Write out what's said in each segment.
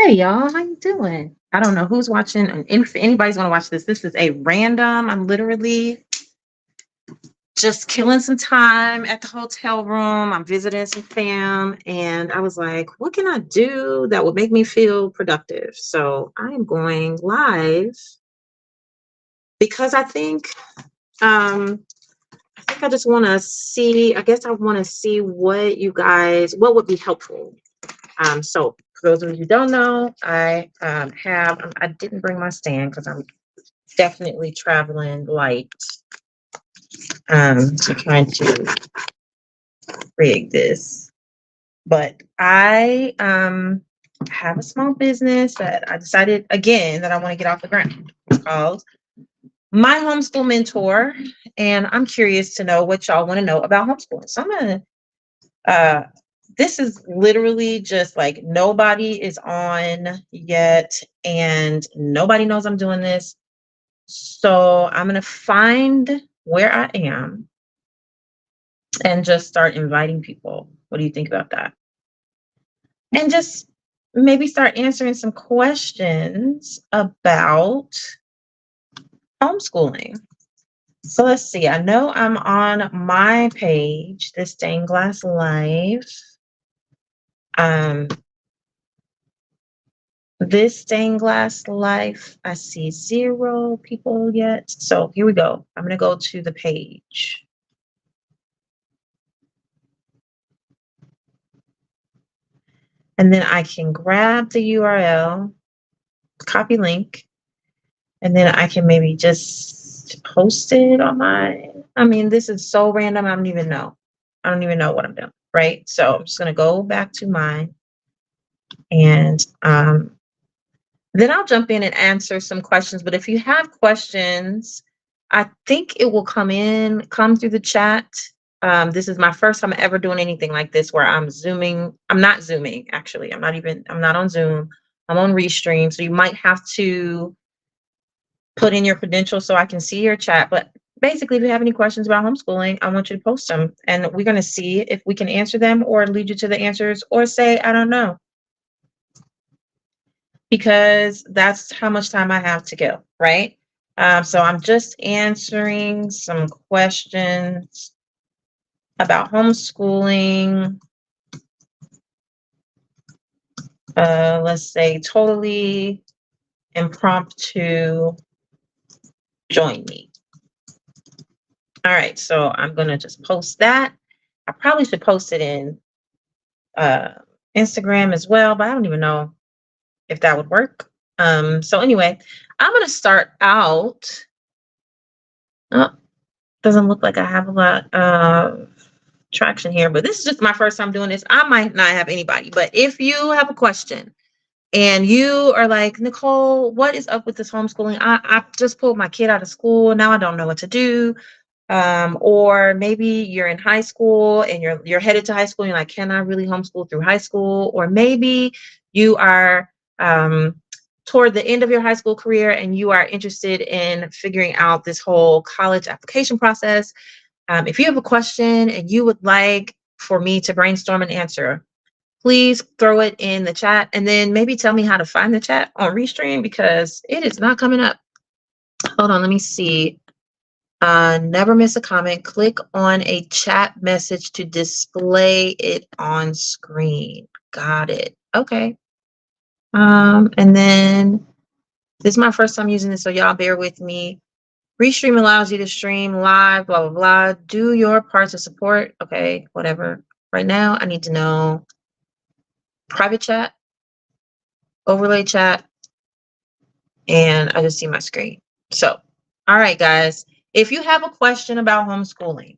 Hey y'all, how you doing? I don't know who's watching, and if anybody's gonna watch this. This is a random. I'm literally just killing some time at the hotel room. I'm visiting some fam, and I was like, what can I do that would make me feel productive? So I am going live because um I think I just want to see. I guess I want to see what would be helpful. So for those of you who don't know, I didn't bring my stand because I'm definitely traveling light. I'm trying to rig this, but I have a small business that I decided again that I want to get off the ground. It's called My Homeschool Mentor, and I'm curious to know what y'all want to know about homeschooling. So I'm gonna uh this is literally just like nobody is on yet and nobody knows I'm doing this. So I'm going to find where I am and just start inviting people. What do you think about that? And just maybe start answering some questions about homeschooling. So let's see. I know I'm on my page, the Stained Glass Life. Um, This Stained Glass Life, I see 0 people yet. So here we go. I'm going to go to the page. And then I can grab the URL, copy link, and then I can maybe just post it on this is so random. I don't even know. I don't even know what I'm doing, right? So I'm just going to go back to mine and then I'll jump in and answer some questions. But if you have questions, I think it will come through the chat. This is my first time ever doing anything like this where I'm zooming. I'm not zooming, actually. I'm not on Zoom. I'm on Restream. So you might have to put in your credentials so I can see your chat. But basically, if you have any questions about homeschooling, I want you to post them. And we're going to see if we can answer them or lead you to the answers or say, I don't know, because that's how much time I have to go, right? So I'm just answering some questions about homeschooling. Let's say totally impromptu, join me. All right, so I'm gonna just post that. I probably should post it in Instagram as well, but I don't even know if that would work. So anyway, I'm gonna start out. Oh, doesn't look like I have a lot of traction here, but this is just my first time doing this. I might not have anybody, but if you have a question and you are like, Nicole, what is up with this homeschooling? I just pulled my kid out of school. Now I don't know what to do. Or maybe you're in high school and you're headed to high school. And you're like, can I really homeschool through high school? Or maybe you are toward the end of your high school career and you are interested in figuring out this whole college application process. If you have a question and you would like for me to brainstorm an answer, please throw it in the chat and then maybe tell me how to find the chat on Restream because it is not coming up. Hold on, let me see. Never miss a comment. Click on a chat message to display it on screen. Got it. Okay. And then this is my first time using this, so y'all bear with me. Restream allows you to stream live, blah, blah, blah. Do your part to support. Okay, whatever. Right now, I need to know private chat, overlay chat, and I just see my screen. So, all right, guys. If you have a question about homeschooling,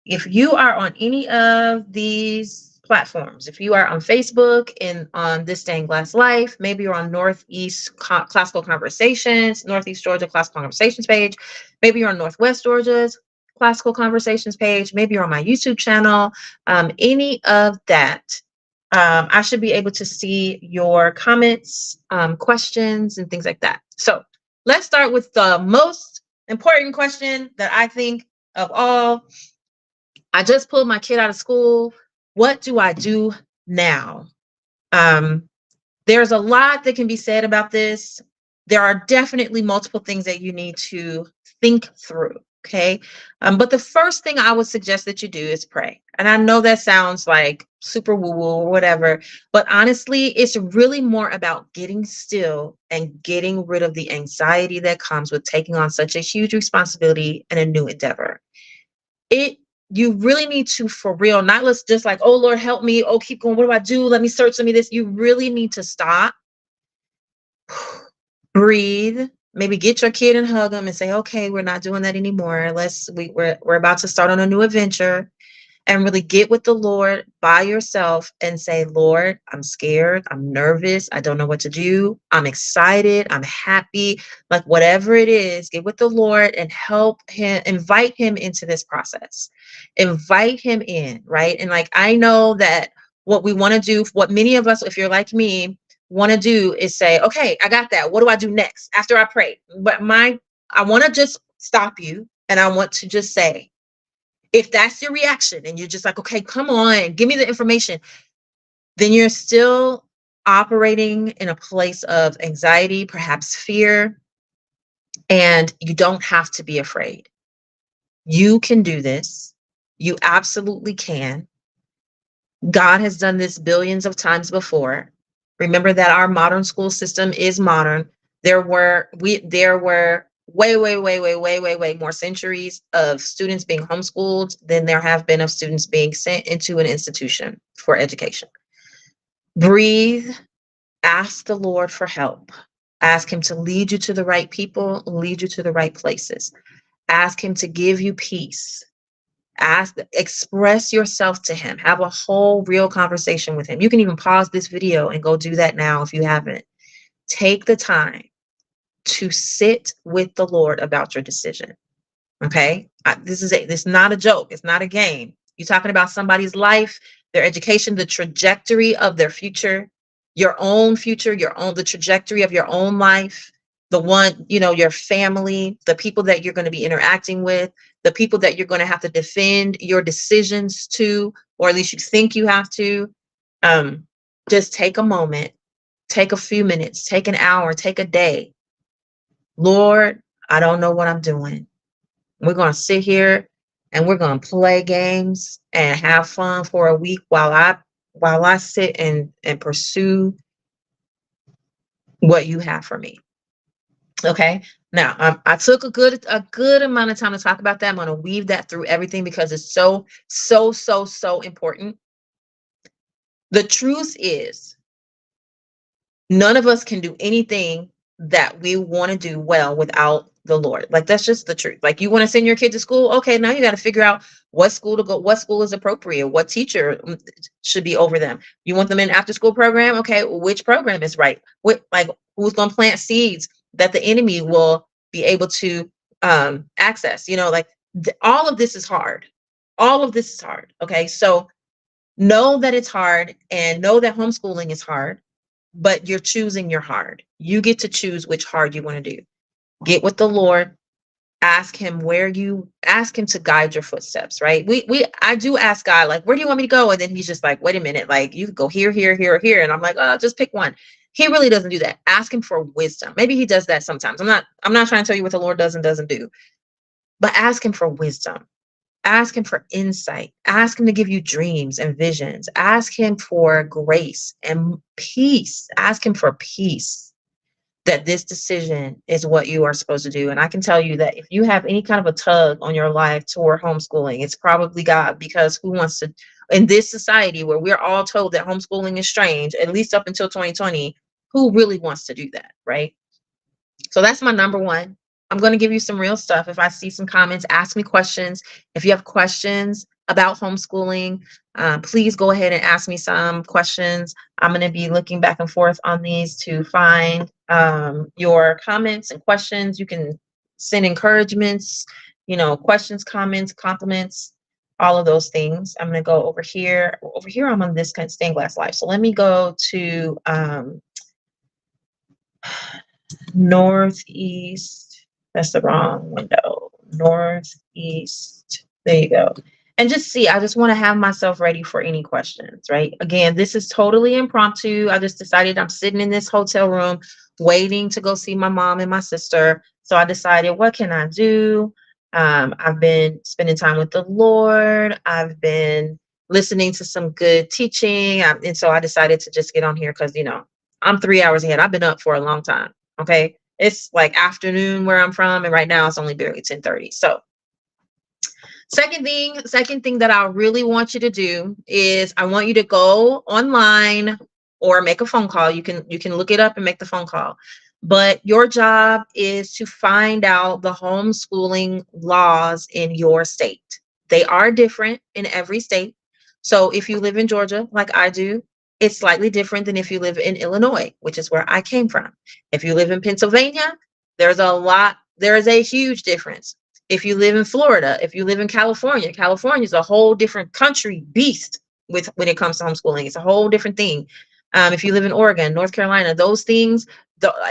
if you are on any of these platforms, if you are on Facebook and on This Stained Glass Life, maybe you're on Northeast Classical Conversations, Northeast Georgia Classical Conversations page, maybe you're on Northwest Georgia's Classical Conversations page, maybe you're on my YouTube channel, any of that, I should be able to see your comments, questions, and things like that. So let's start with the most important question that I think of all. I just pulled my kid out of school. What do I do now? There's a lot that can be said about this. There are definitely multiple things that you need to think through. Okay. But the first thing I would suggest that you do is pray. And I know that sounds like super woo woo or whatever, but honestly, it's really more about getting still and getting rid of the anxiety that comes with taking on such a huge responsibility and a new endeavor. It You really need to, for real, not let's just like, oh Lord, help me. Oh, keep going. What do I do? Let me search, let me this. You really need to stop, breathe, maybe get your kid and hug them and say, okay, we're not doing that anymore. We're about to start on a new adventure, and really get with the Lord by yourself and say, Lord, I'm scared. I'm nervous. I don't know what to do. I'm excited. I'm happy. Like whatever it is, get with the Lord and help him, invite him into this process. Invite him in, right? And like, I know that what we want to do, what many of us, if you're like me, want to do is say, okay, I got that. What do I do next after I pray? I want to just stop you and I want to just say, if that's your reaction and you're just like, okay, come on, give me the information, then you're still operating in a place of anxiety, perhaps fear, and you don't have to be afraid. You can do this. You absolutely can. God has done this billions of times before. Remember that our modern school system is modern. There were way more centuries of students being homeschooled than there have been of students being sent into an institution for education. Breathe, ask the Lord for help. Ask him to lead you to the right people, lead you to the right places. Ask him to give you peace. Express yourself to him. Have a whole real conversation with him. You can even pause this video and go do that now if you haven't. Take the time to sit with the Lord about your decision. Okay? This is not a joke. It's not a game. You're talking about somebody's life, their education, the trajectory of their future, the trajectory of your own life, the one, your family, the people that you're going to be interacting with, the people that you're going to have to defend your decisions to, or at least you think you have to. Just take a moment, take a few minutes, take an hour, take a day. Lord, I don't know what I'm doing. We're going to sit here and we're going to play games and have fun for a week while I sit and pursue what you have for me. Okay. Now, I took a good amount of time to talk about that. I'm going to weave that through everything because it's so important. The truth is, none of us can do anything that we want to do well without the Lord. Like, that's just the truth. Like, you want to send your kid to school? Okay, now you got to figure out what school to go, what school is appropriate, what teacher should be over them. You want them in after school program? Okay, which program is right? Who's going to plant seeds that the enemy will be able to access? All of this is hard. All of this is hard. Okay, so know that it's hard and know that homeschooling is hard, but you're choosing your hard. You get to choose which hard you want to do. Get with the Lord. Ask him to guide your footsteps, right? I do ask God, like, where do you want me to go? And then he's just like, wait a minute, like, you could go here, here, here, or here. And I'm like, oh, just pick one. He really doesn't do that. Ask him for wisdom. Maybe he does that sometimes. I'm not trying to tell you what the Lord does and doesn't do, but ask him for wisdom. Ask him for insight. Ask him to give you dreams and visions. Ask him for grace and peace. Ask him for peace that this decision is what you are supposed to do. And I can tell you that if you have any kind of a tug on your life toward homeschooling, it's probably God, because who wants to, in this society where we're all told that homeschooling is strange, at least up until 2020, who really wants to do that, right? So that's my number one. I'm going to give you some real stuff. If I see some comments, ask me questions. If you have questions about homeschooling, please go ahead and ask me some questions. I'm going to be looking back and forth on these to find your comments and questions. You can send encouragements, questions, comments, compliments, all of those things. I'm going to go over here. Over here, I'm on this kind of stained glass life. So let me go to Northeast. That's the wrong window. Northeast. There you go. and just see. I just want to have myself ready for any questions, right? Again, this is totally impromptu. I just decided I'm sitting in this hotel room waiting to go see my mom and my sister. So I decided, what can I do? I've been spending time with the Lord. I've been listening to some good teaching. And so I decided to just get on here because, I'm 3 hours ahead. I've been up for a long time. Okay. It's like afternoon where I'm from. And right now it's only barely 10:30. So second thing that I really want you to do is I want you to go online or make a phone call. You can look it up and make the phone call. But your job is to find out the homeschooling laws in your state. They are different in every state. So if you live in Georgia, like I do, it's slightly different than if you live in Illinois, which is where I came from. If you live in Pennsylvania, there is a huge difference. If you live in Florida, if you live in California, California is a whole different country beast with when it comes to homeschooling. It's a whole different thing. If you live in Oregon, North Carolina, those things,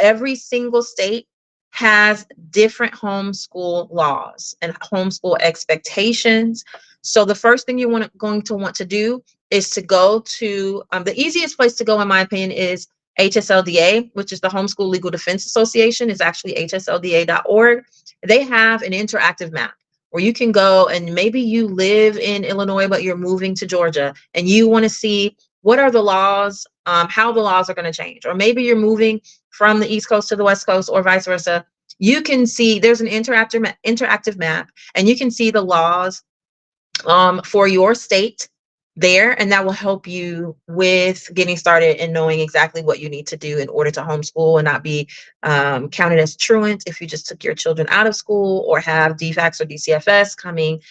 every single state has different homeschool laws and homeschool expectations. So the first thing going to want to do is to go to the easiest place to go, in my opinion, is HSLDA, which is the Homeschool Legal Defense Association. Is actually hslda.org. They have an interactive map where you can go, and maybe you live in Illinois, but you're moving to Georgia and you want to see what are the laws, how the laws are going to change. Or maybe you're moving from the East Coast to the West Coast or vice versa. You can see there's an interactive map, and you can see the laws for your state there, and that will help you with getting started and knowing exactly what you need to do in order to homeschool and not be counted as truant if you just took your children out of school or have DFACS or DCFS coming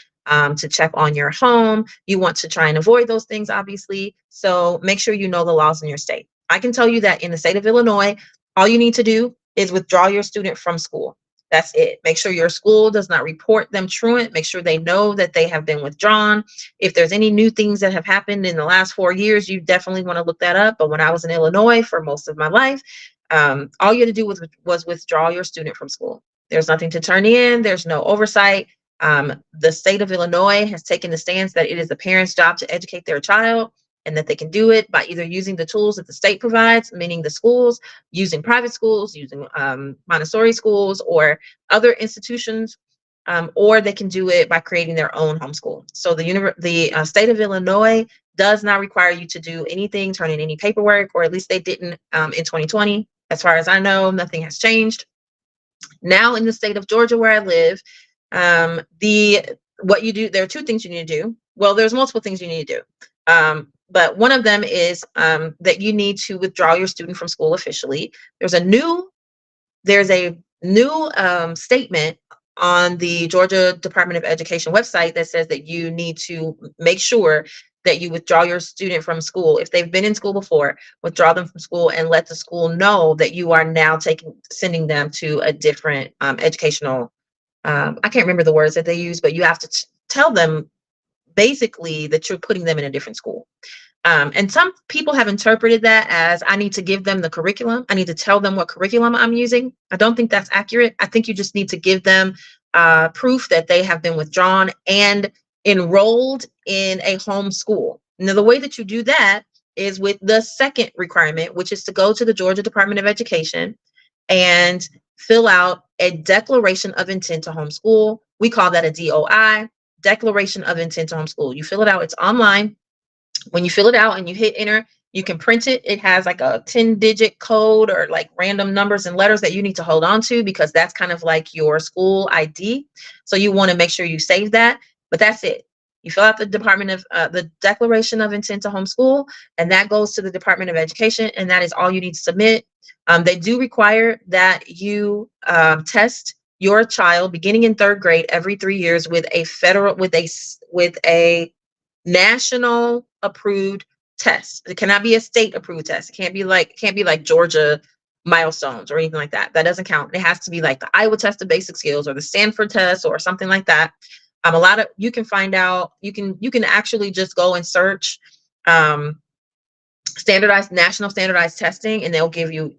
to check on your home. You want to try and avoid those things, obviously. So make sure you know the laws in your state. I can tell you that in the state of Illinois, all you need to do is withdraw your student from school. That's it. Make sure your school does not report them truant. Make sure they know that they have been withdrawn. If there's any new things that have happened in the last 4 years, you definitely want to look that up. But when I was in Illinois for most of my life, all you had to do was withdraw your student from school. There's nothing to turn in. There's no oversight. The state of Illinois has taken the stance that it is the parent's job to educate their child, and that they can do it by either using the tools that the state provides, meaning the schools, using private schools, using Montessori schools or other institutions, or they can do it by creating their own homeschool. So the state of Illinois does not require you to do anything, turn in any paperwork, or at least they didn't in 2020. As far as I know, nothing has changed. Now in the state of Georgia where I live, what you do, there are two things you need to do. Well, there's multiple things you need to do. But one of them is that you need to withdraw your student from school officially. There's a new statement on the Georgia Department of Education website that says that you need to make sure that you withdraw your student from school. If they've been in school before, withdraw them from school and let the school know that you are now sending them to a different educational, I can't remember the words that they use, but you have to tell them basically that you're putting them in a different school. And some people have interpreted that as I need to give them the curriculum. I need to tell them what curriculum I'm using. I don't think that's accurate. I think you just need to give them proof that they have been withdrawn and enrolled in a home school. Now, the way that you do that is with the second requirement, which is to go to the Georgia Department of Education and fill out a declaration of intent to homeschool. We call that a DOI, declaration of intent to homeschool. You fill it out. It's online. When you fill it out and you hit enter, you can print it. It has like a 10-digit code or like random numbers and letters that you need to hold on to, because that's kind of like your school ID. So you want to make sure you save that. But that's it. You fill out the the Declaration of Intent to Homeschool, and that goes to the Department of Education, and that is all you need to submit. They do require that you test your child beginning in 3rd grade every 3 years with a national approved test. It cannot be a state approved test. It can't be like Georgia milestones or anything like that. That doesn't count. It has to be like the Iowa test of basic skills or the Stanford test or something like that. You can find out, you can actually just go and search national standardized testing, and they'll give you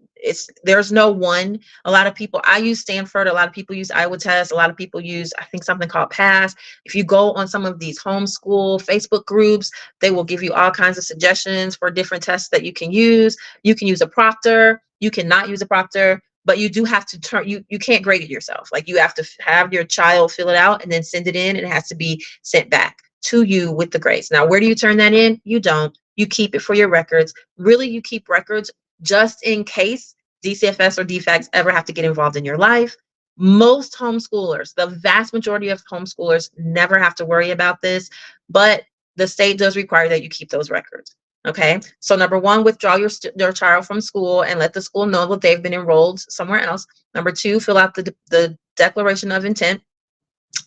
there's no one. A lot of people, I use Stanford, a lot of people use Iowa Test, a lot of people use, I think, something called Pass. If you go on some of these homeschool Facebook groups, they will give you all kinds of suggestions for different tests that you can use. You can use a proctor, you cannot use a proctor, but you do have to you can't grade it yourself. Like, you have to have your child fill it out and then send it in, and it has to be sent back to you with the grades. Now, where do you turn that in? You don't. You keep it for your records. Really, you keep records just in case DCFS or DFACS ever have to get involved in your life. Most homeschoolers, the vast majority of homeschoolers, never have to worry about this, but the state does require that you keep those records. Okay, so number one, withdraw your child from school and let the school know that they've been enrolled somewhere else. Number two, fill out the declaration of intent.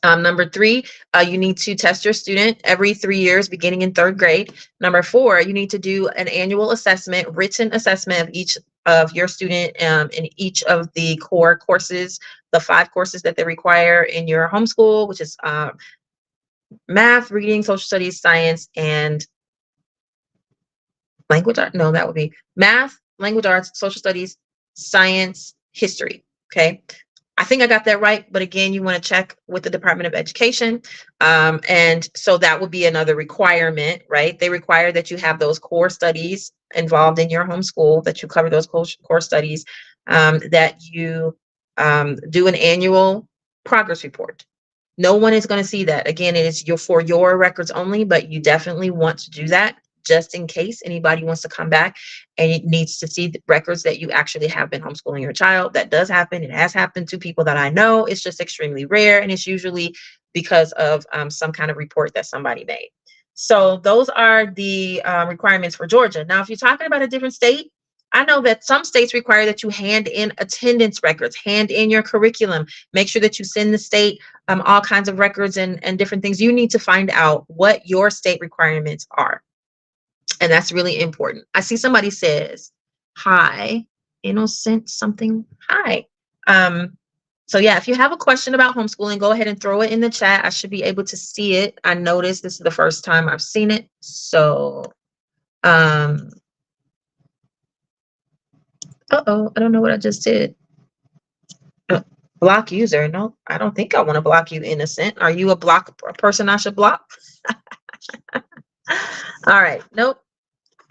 Number three, you need to test your student every 3 years, beginning in 3rd grade. Number four, you need to do an annual assessment, written assessment of each of your student in each of the core courses, the 5 courses that they require in your homeschool, which is math, reading, social studies, science, and language art. No, that would be math, language arts, social studies, science, history. Okay. I think I got that right, but again, you want to check with the Department of Education. And so that would be another requirement, right? They require that you have those core studies involved in your homeschool, that you cover those core studies, that you do an annual progress report. No one is going to see that. Again, it is for your records only, but you definitely want to do that just in case anybody wants to come back and it needs to see the records that you actually have been homeschooling your child. That does happen. It has happened to people that I know. It's just extremely rare, and it's usually because of some kind of report that somebody made. So those are the requirements for Georgia. Now, if you're talking about a different state, I know that some states require that you hand in attendance records, hand in your curriculum, make sure that you send the state all kinds of records and different things. You need to find out what your state requirements are. And that's really important. I see somebody says, hi, innocent something. Hi. So yeah, if you have a question about homeschooling, go ahead and throw it in the chat. I should be able to see it. I noticed this is the first time I've seen it. So, uh-oh, I don't know what I just did. Block user. No, I don't think I want to block you, innocent. Are you a person I should block? All right. Nope.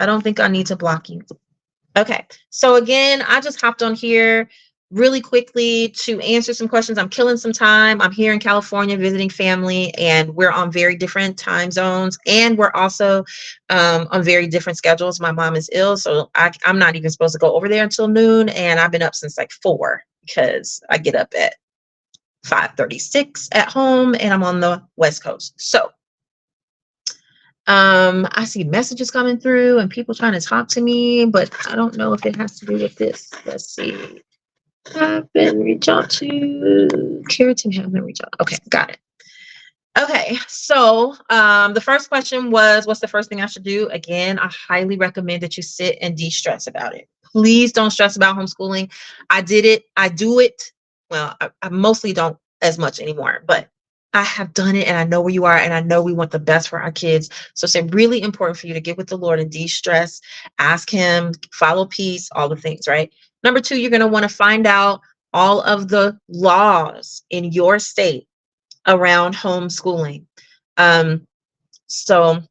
I don't think I need to block you. Okay, so again, I just hopped on here really quickly to answer some questions. I'm killing some time. I'm here in California visiting family, and we're on very different time zones, and we're also on very different schedules. My mom is ill, so I'm not even supposed to go over there until noon, and I've been up since like 4 because I get up at 5:36 at home, and I'm on the West Coast. So I see messages coming through and people trying to talk to me, but I don't know if it has to do with this. Let's see. I've been reached out to. Keratin have been reached out. Okay, got it. Okay, so the first question was, what's the first thing I should do? Again, I highly recommend that you sit and de-stress about it. Please don't stress about homeschooling. I did it. I do it. Well, I mostly don't as much anymore, but I have done it, and I know where you are, and I know we want the best for our kids. So it's really important for you to get with the Lord and de-stress, ask him, follow peace, all the things, right? Number two, you're going to want to find out all of the laws in your state around homeschooling. So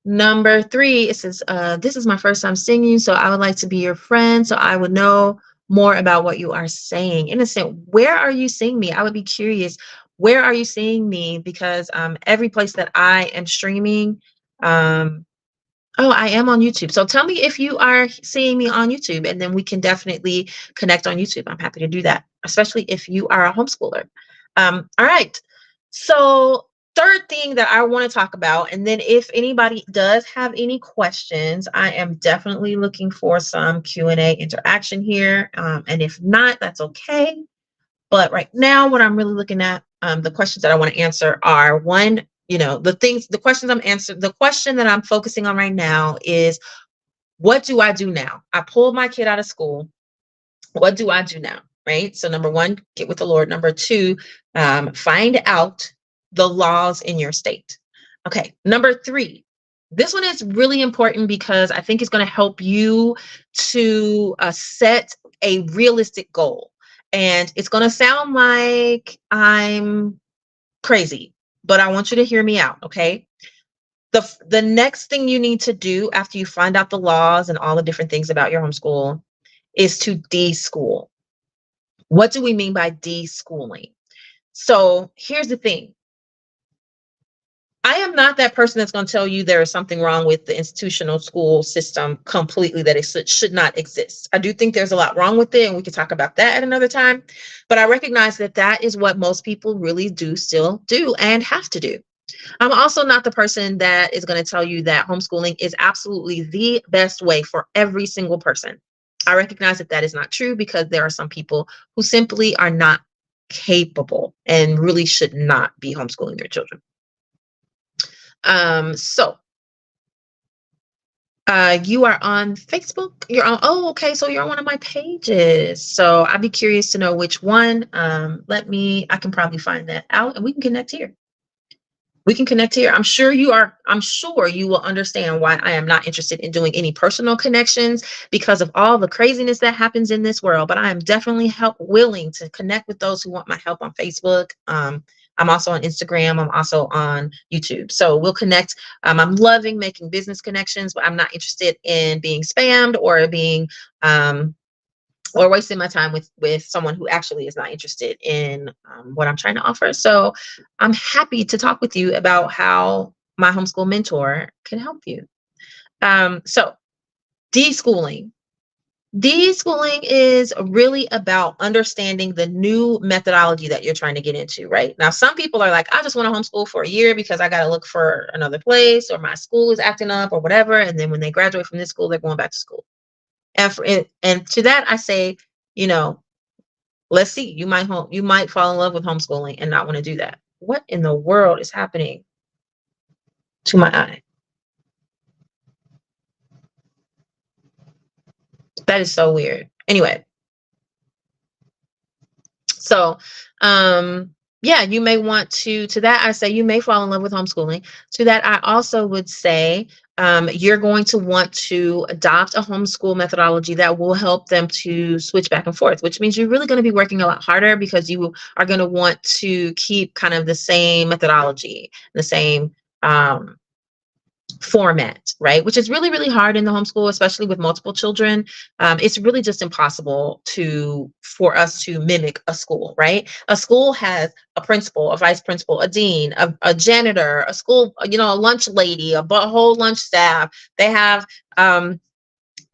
number three, it says, this is my first time seeing you, so I would like to be your friend, so I would know more about what you are saying. Innocent, where are you seeing me? I would be curious. Where are you seeing me? Because every place that I am streaming, oh, I am on YouTube. So tell me if you are seeing me on YouTube, and then we can definitely connect on YouTube. I'm happy to do that, especially if you are a homeschooler. All right. So third thing that I want to talk about, and then if anybody does have any questions, I am definitely looking for some Q&A interaction here. And if not, that's okay. But right now, what I'm really looking at, the questions that I want to answer are, one, the question that I'm focusing on right now is, what do I do now? I pulled my kid out of school. What do I do now? Right? So number one, get with the Lord. Number two, find out the laws in your state. Okay. Number three, This one is really important because I think it's going to help you to set a realistic goal. And it's going to sound like I'm crazy, but I want you to hear me out, okay? The next thing you need to do after you find out the laws and all the different things about your homeschool is to de-school. What do we mean by de-schooling? So here's the thing. I am not that person that's going to tell you there is something wrong with the institutional school system completely, that it should not exist. I do think there's a lot wrong with it, and we can talk about that at another time. But I recognize that that is what most people really do still do and have to do. I'm also not the person that is going to tell you that homeschooling is absolutely the best way for every single person. I recognize that that is not true because there are some people who simply are not capable and really should not be homeschooling their children. So you are on Facebook. You're on, oh, okay. So you're on one of my pages. So I'd be curious to know which one. I can probably find that out and we can connect here. We can connect here. I'm sure you will understand why I am not interested in doing any personal connections because of all the craziness that happens in this world. But I am definitely willing to connect with those who want my help on Facebook. I'm also on Instagram. I'm also on YouTube. So we'll connect. I'm loving making business connections, but I'm not interested in being spammed or wasting my time with someone who actually is not interested in what I'm trying to offer. So I'm happy to talk with you about how my homeschool mentor can help you. So deschooling. Deschooling is really about understanding the new methodology that you're trying to get into, right? Now, some people are like, I just want to homeschool for a year because I got to look for another place or my school is acting up or whatever. And then when they graduate from this school, they're going back to school. And to that, I say, you know, let's see, you might fall in love with homeschooling and not want to do that. What in the world is happening to my eye? That is so weird. Anyway, so yeah, you may want to that I say you may fall in love with homeschooling. To that, I also would say you're going to want to adopt a homeschool methodology that will help them to switch back and forth, which means you're really going to be working a lot harder because you are going to want to keep kind of the same methodology, the same format, right? Which is really, really hard in the homeschool, especially with multiple children. It's really just impossible for us to mimic a school, right? A school has a principal, a vice principal, a dean, a janitor, a school, a lunch lady, a whole lunch staff. They have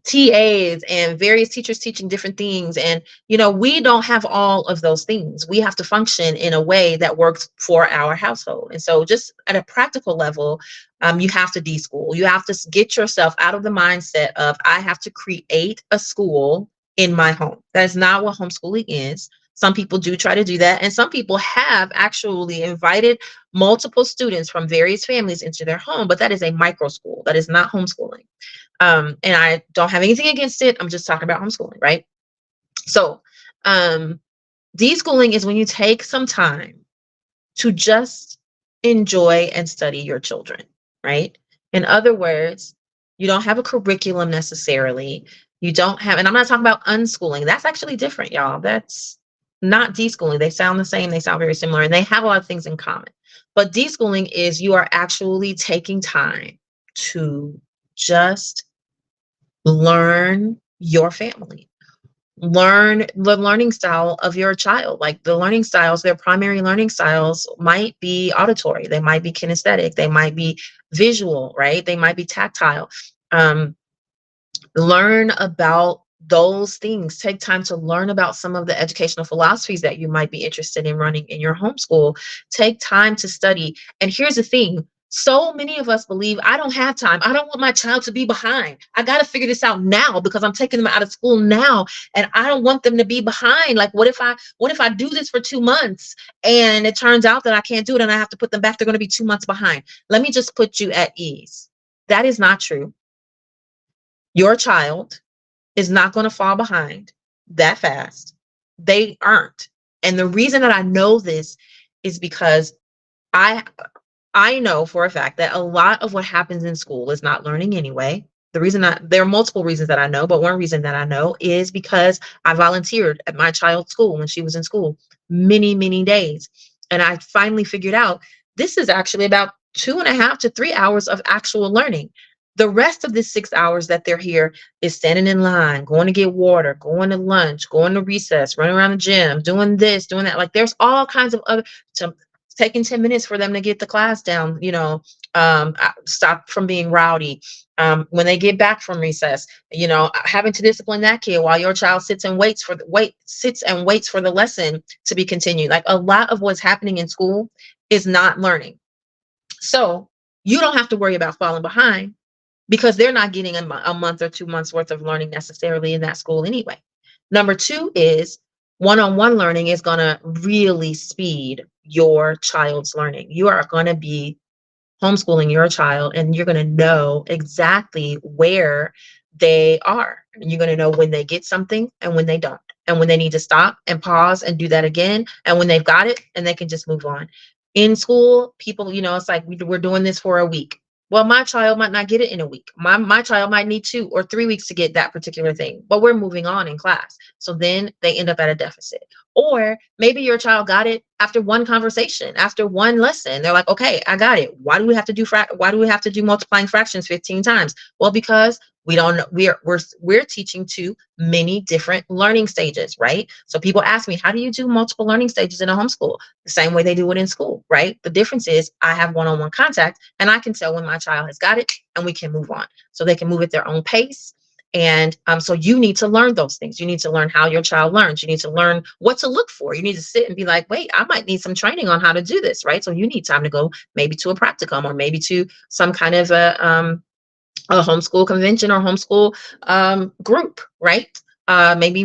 TAs and various teachers teaching different things. And, we don't have all of those things. We have to function in a way that works for our household. And so just at a practical level, you have to de-school. You have to get yourself out of the mindset of, I have to create a school in my home. That is not what homeschooling is. Some people do try to do that. And some people have actually invited multiple students from various families into their home, but that is a micro school. That is not homeschooling. And I don't have anything against it. I'm just talking about homeschooling, right? So deschooling is when you take some time to just enjoy and study your children, right? In other words, you don't have a curriculum necessarily. You don't have, and I'm not talking about unschooling. That's actually different, y'all. That's not deschooling. They sound the same. They sound very similar, and they have a lot of things in common. But deschooling is you are actually taking time to just learn your family, learn the learning style of your child. Like the learning styles, their primary learning styles might be auditory, they might be kinesthetic, they might be visual, right? They might be tactile. Learn about those things. Take time to learn about some of the educational philosophies that you might be interested in running in your homeschool. Take time to study. And here's the thing. So many of us believe, I don't have time. I don't want my child to be behind. I got to figure this out now because I'm taking them out of school now and I don't want them to be behind. Like, what if I do this for 2 months and it turns out that I can't do it and I have to put them back? They're going to be 2 months behind. Let me just put you at ease. That is not true. Your child is not going to fall behind that fast. They aren't. And the reason that I know this is because I know for a fact that a lot of what happens in school is not learning anyway. There are multiple reasons that I know, but one reason that I know is because I volunteered at my child's school when she was in school many, many days. And I finally figured out this is actually about 2.5 to 3 hours of actual learning. The rest of the 6 hours that they're here is standing in line, going to get water, going to lunch, going to recess, running around the gym, doing this, doing that. Like there's all kinds of other, taking 10 minutes for them to get the class down, stop from being rowdy. When they get back from recess, having to discipline that kid while your child sits and waits for the lesson to be continued. Like a lot of what's happening in school is not learning. So you don't have to worry about falling behind because they're not getting a month or 2 months worth of learning necessarily in that school anyway. Number two is one-on-one learning is going to really speed your child's learning. You are going to be homeschooling your child and you're going to know exactly where they are. You're going to know when they get something and when they don't, and when they need to stop and pause and do that again, and when they've got it and they can just move on. In school, people, it's like we're doing this for a week. Well, my child might not get it in a week. My child might need 2 or 3 weeks to get that particular thing, but we're moving on in class. So then they end up at a deficit. Or maybe your child got it after one conversation, after one lesson. They're like, okay, I got it. Why do we have to do multiplying fractions 15 times? Well, because we don't know, we're teaching to many different learning stages, right? So people ask me, how do you do multiple learning stages in a homeschool? The same way they do it in school, right? The difference is I have one-on-one contact and I can tell when my child has got it and we can move on. So they can move at their own pace. And so you need to learn those things. You need to learn how your child learns. You need to learn what to look for. You need to sit and be like, wait, I might need some training on how to do this, right? So you need time to go maybe to a practicum or maybe to some kind of a homeschool convention or homeschool group, right? Maybe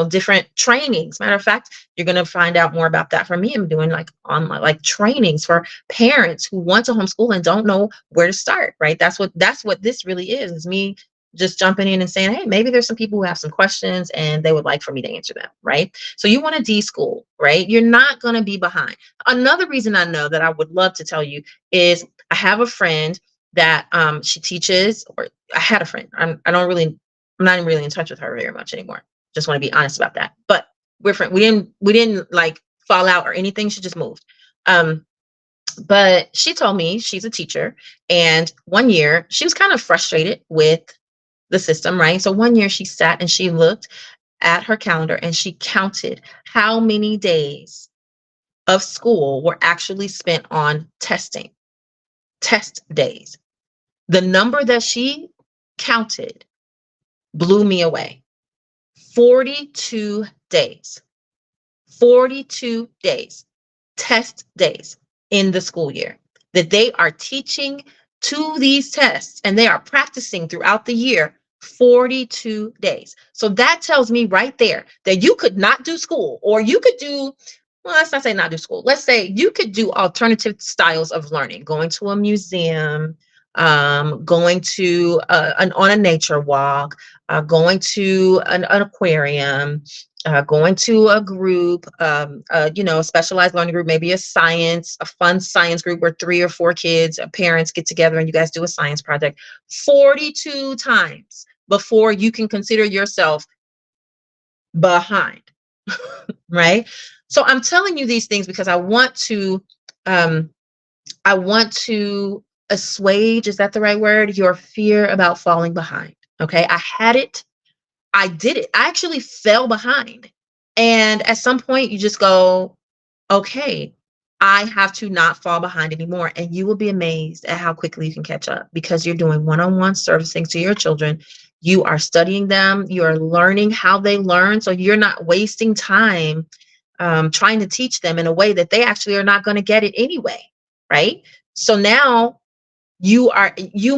different trainings. Matter of fact, you're going to find out more about that from me. I'm doing like online, like trainings for parents who want to homeschool and don't know where to start, right? That's what this really is me just jumping in and saying, hey, maybe there's some people who have some questions and they would like for me to answer them, right? So you want to de-school, right? You're not going to be behind. Another reason I know that I would love to tell you is I have a friend that she teaches, or I had a friend. I'm not even really in touch with her very much anymore. Just want to be honest about that. But we're friends. We didn't like fall out or anything. She just moved. But she told me she's a teacher, and one year she was kind of frustrated with the system, right? So one year she sat and she looked at her calendar and she counted how many days of school were actually spent on testing, test days. The number that she counted blew me away. 42 days. 42 days, test days in the school year that they are teaching to these tests and they are practicing throughout the year. 42 days. So that tells me right there that you could not do school, or you could do, well, let's not say not do school. Let's say you could do alternative styles of learning, going to a museum, going to on a nature walk, going to an aquarium, going to a group, a specialized learning group, maybe a fun science group where 3 or 4 kids, parents get together and you guys do a science project 42 times before you can consider yourself behind, right? So I'm telling you these things because I want to assuage, is that the right word? Your fear about falling behind. Okay. I had it. I did it. I actually fell behind. And at some point you just go, okay, I have to not fall behind anymore. And you will be amazed at how quickly you can catch up because you're doing one-on-one servicing to your children. You are studying them. You're learning how they learn. So you're not wasting time trying to teach them in a way that they actually are not going to get it anyway. Right. So now you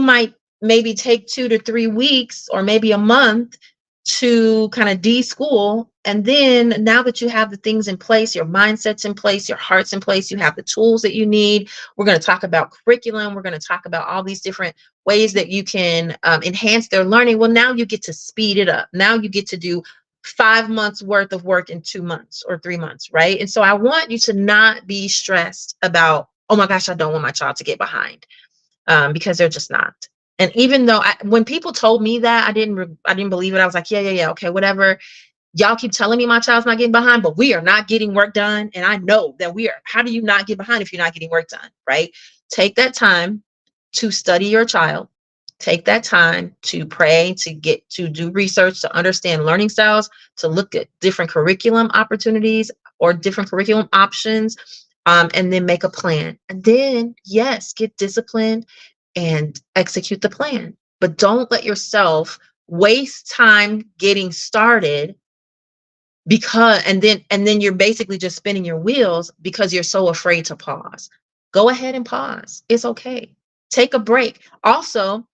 might maybe take 2 to 3 weeks or maybe a month to kind of de-school. And then now that you have the things in place, your mindset's in place, your heart's in place, you have the tools that you need. We're going to talk about curriculum. We're going to talk about all these different ways that you can enhance their learning. Well, now you get to speed it up. Now you get to do 5 months worth of work in 2 months or 3 months, right? And so I want you to not be stressed about, oh my gosh, I don't want my child to get behind, because they're just not. And even though when people told me that, I didn't believe it. I was like, yeah, yeah, yeah, okay, whatever. Y'all keep telling me my child's not getting behind, but we are not getting work done. And I know that we are. How do you not get behind if you're not getting work done, right? Take that time to study your child. Take that time to pray, to get to do research, to understand learning styles, to look at different curriculum opportunities or different curriculum options, and then make a plan. And then, yes, get disciplined and execute the plan. But don't let yourself waste time getting started, because and then you're basically just spinning your wheels because you're so afraid to pause. Go ahead and pause. It's okay. Take a break. Also,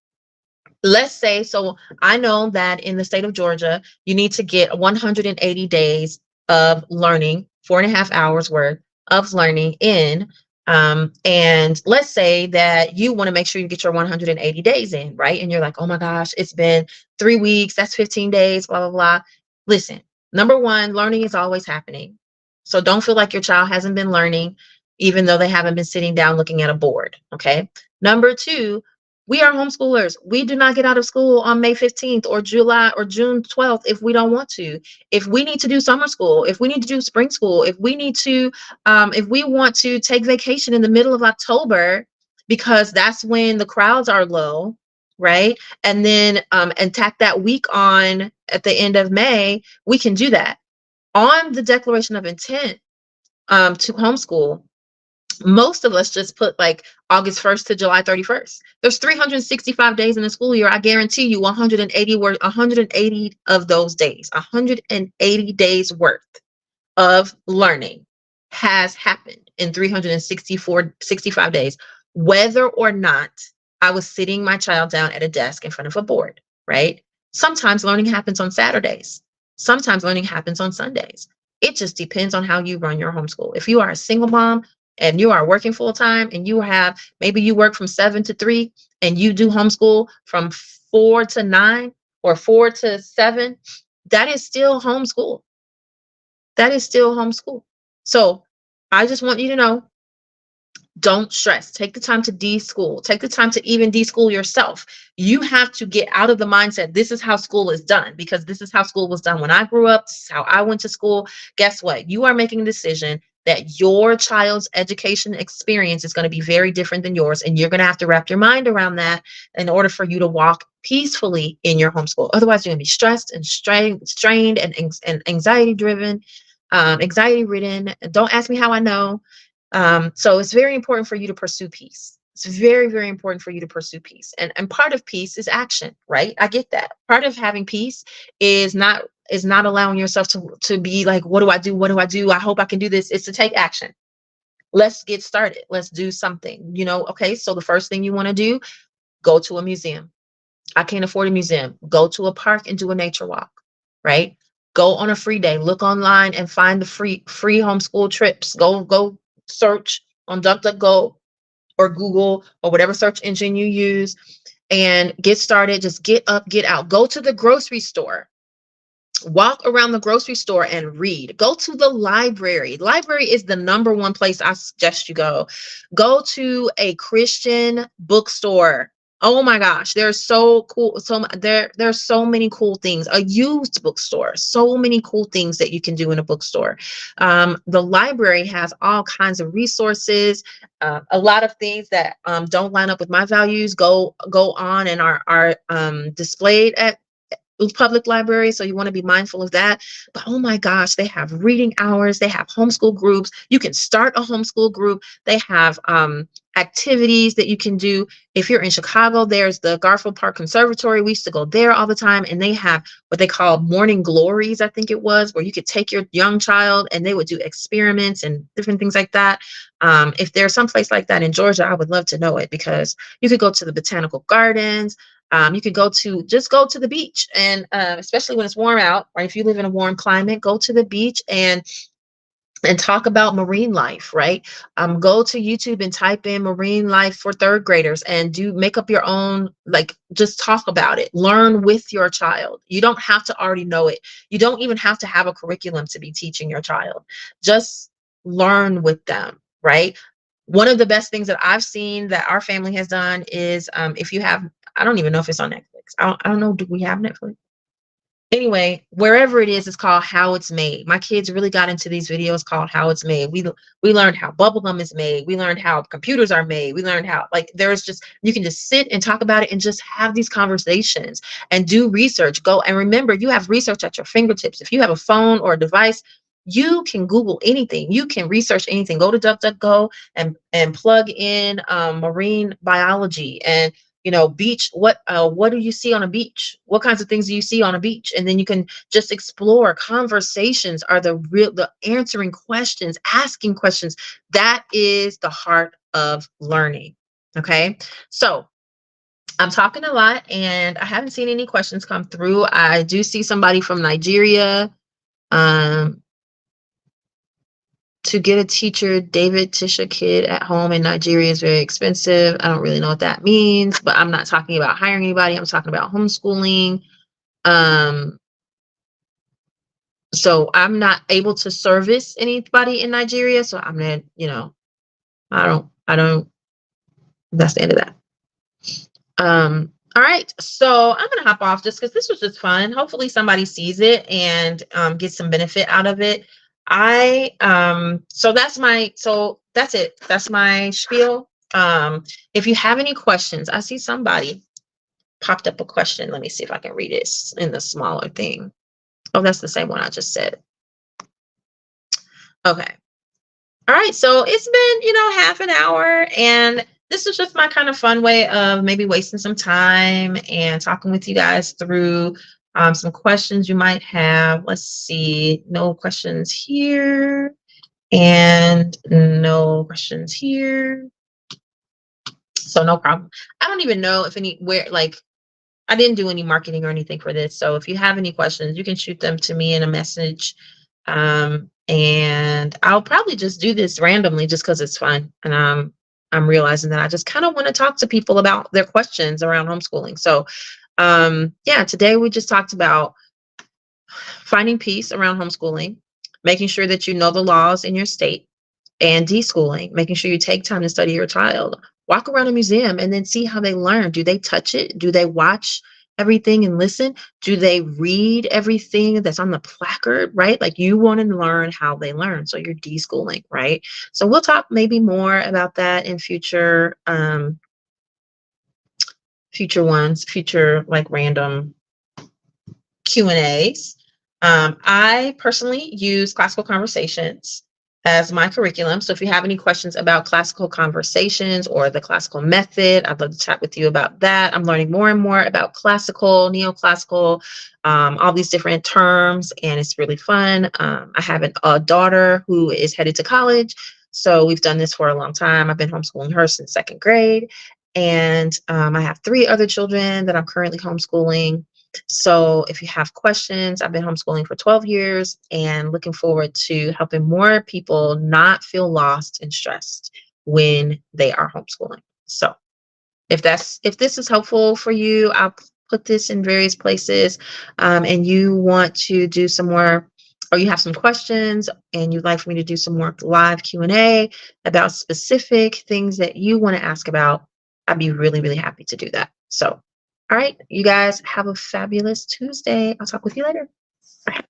let's say, so I know that in the state of Georgia, you need to get 180 days of learning, 4.5 hours worth of learning in. And let's say that you want to make sure you get your 180 days in, right? And you're like, oh my gosh, it's been 3 weeks, that's 15 days, blah, blah, blah. Listen, number one, learning is always happening. So don't feel like your child hasn't been learning, even though they haven't been sitting down looking at a board. Okay. Number two, we are homeschoolers. We do not get out of school on May 15th or July or June 12th if we don't want to. If we need to do summer school, if we need to do spring school, if we want to take vacation in the middle of October, because that's when the crowds are low, right? And then and tack that week on at the end of May, we can do that. On the declaration of intent to homeschool, most of us just put like August 1st to July 31st. There's 365 days in the school year. I guarantee you 180 of those days, 180 days worth of learning has happened in 65 days, whether or not I was sitting my child down at a desk in front of a board, right? Sometimes learning happens on Saturdays. Sometimes learning happens on Sundays. It just depends on how you run your homeschool. If you are a single mom and you are working full time and maybe you work from 7 to 3 and you do homeschool from 4 to 9 or 4 to 7, that is still homeschool. That is still homeschool. So I just want you to know, don't stress. Take the time to de-school. Take the time to even de-school yourself. You have to get out of the mindset, this is how school is done, because this is how school was done when I grew up. This is how I went to school. Guess what? You are making a decision that your child's education experience is going to be very different than yours. And you're going to have to wrap your mind around that in order for you to walk peacefully in your homeschool. Otherwise, you're going to be stressed and strained and anxiety driven, anxiety ridden. Don't ask me how I know. So it's very important for you to pursue peace. It's very, very important for you to pursue peace. And part of peace is action, right? I get that. Part of having peace is not allowing yourself to be like, what do I do? What do I do? I hope I can do this. It's to take action. Let's get started. Let's do something. Okay, so the first thing you want to do, go to a museum. I can't afford a museum. Go to a park and do a nature walk, right? Go on a free day. Look online and find the free homeschool trips. Go search on DuckDuckGo or Google or whatever search engine you use and get started. Just get up, get out. Go to the grocery store. Walk around the grocery store and read. Go to the library. Library is the number one place I suggest you go. Go to a Christian bookstore. Oh my gosh, they're so cool. There's so many cool things. A used bookstore, so many cool things that you can do in a bookstore. The library has all kinds of resources. A lot of things that don't line up with my values go on and are displayed at public library, so you want to be mindful of that. But oh my gosh, they have reading hours, they have homeschool groups. You can start a homeschool group. They have activities that you can do. If you're in Chicago, there's the Garfield Park Conservatory. We used to go there all the time, and they have what they call morning glories, I think it was, where you could take your young child and they would do experiments and different things like that. If there's some place like that in Georgia, I would love to know it, because you could go to the botanical gardens. You could go to the beach, and especially when it's warm out, or if you live in a warm climate, go to the beach and talk about marine life, right? Go to YouTube and type in marine life for third graders and make up your own, like, just talk about it. Learn with your child. You don't have to already know it. You don't even have to have a curriculum to be teaching your child. Just learn with them, right? One of the best things that I've seen that our family has done is, if you have, I don't even know if it's on Netflix. I don't know. Do we have Netflix? Anyway, wherever it is, it's called How It's Made. My kids really got into these videos called How It's Made. We learned how bubblegum is made. We learned how computers are made. We learned how, like, there's just, you can just sit and talk about it and just have these conversations and do research. Go and remember, you have research at your fingertips. If you have a phone or a device, you can Google anything. You can research anything. Go to DuckDuckGo and plug in marine biology and, beach. What do you see on a beach? What kinds of things do you see on a beach? And then you can just explore. Conversations are the answering questions, asking questions. That is the heart of learning. Okay. So I'm talking a lot and I haven't seen any questions come through. I do see somebody from Nigeria. Um, to get a teacher, David Tisha kid at home in Nigeria is very expensive. I don't really know what that means, but I'm not talking about hiring anybody. I'm talking about homeschooling. Um, so I'm not able to service anybody in Nigeria. So I'm gonna, I don't, that's the end of that. All right. So I'm gonna hop off just because this was just fun. Hopefully somebody sees it and gets some benefit out of it. So that's it. That's my spiel. If you have any questions, I see somebody popped up a question. Let me see if I can read it in the smaller thing. Oh, that's the same one I just said. Okay. All right, so it's been, half an hour, and this is just my kind of fun way of maybe wasting some time and talking with you guys through some questions you might have. Let's see, no questions here, and no questions here. So no problem. I don't even know if I didn't do any marketing or anything for this. So if you have any questions, you can shoot them to me in a message. And I'll probably just do this randomly just because it's fun. And I'm realizing that I just kind of want to talk to people about their questions around homeschooling. So yeah, today we just talked about finding peace around homeschooling, making sure that you know the laws in your state, and deschooling, making sure you take time to study your child. Walk around a museum and then see how they learn. Do they touch it? Do they watch everything and listen? Do they read everything that's on the placard, right? Like, you want to learn how they learn. So you're deschooling, right? So we'll talk maybe more about that in future future like random Q&As. I personally use Classical Conversations as my curriculum. So if you have any questions about classical conversations or the classical method, I'd love to chat with you about that. I'm learning more and more about classical, neoclassical, all these different terms, and it's really fun. I have a daughter who is headed to college. So we've done this for a long time. I've been homeschooling her since second grade. And I have 3 other children that I'm currently homeschooling. So if you have questions, I've been homeschooling for 12 years and looking forward to helping more people not feel lost and stressed when they are homeschooling. So if this is helpful for you, I'll put this in various places, and you want to do some more, or you have some questions and you'd like for me to do some more live Q&A about specific things that you want to ask about, I'd be really, really happy to do that. So all right, you guys have a fabulous Tuesday. I'll talk with you later. Bye.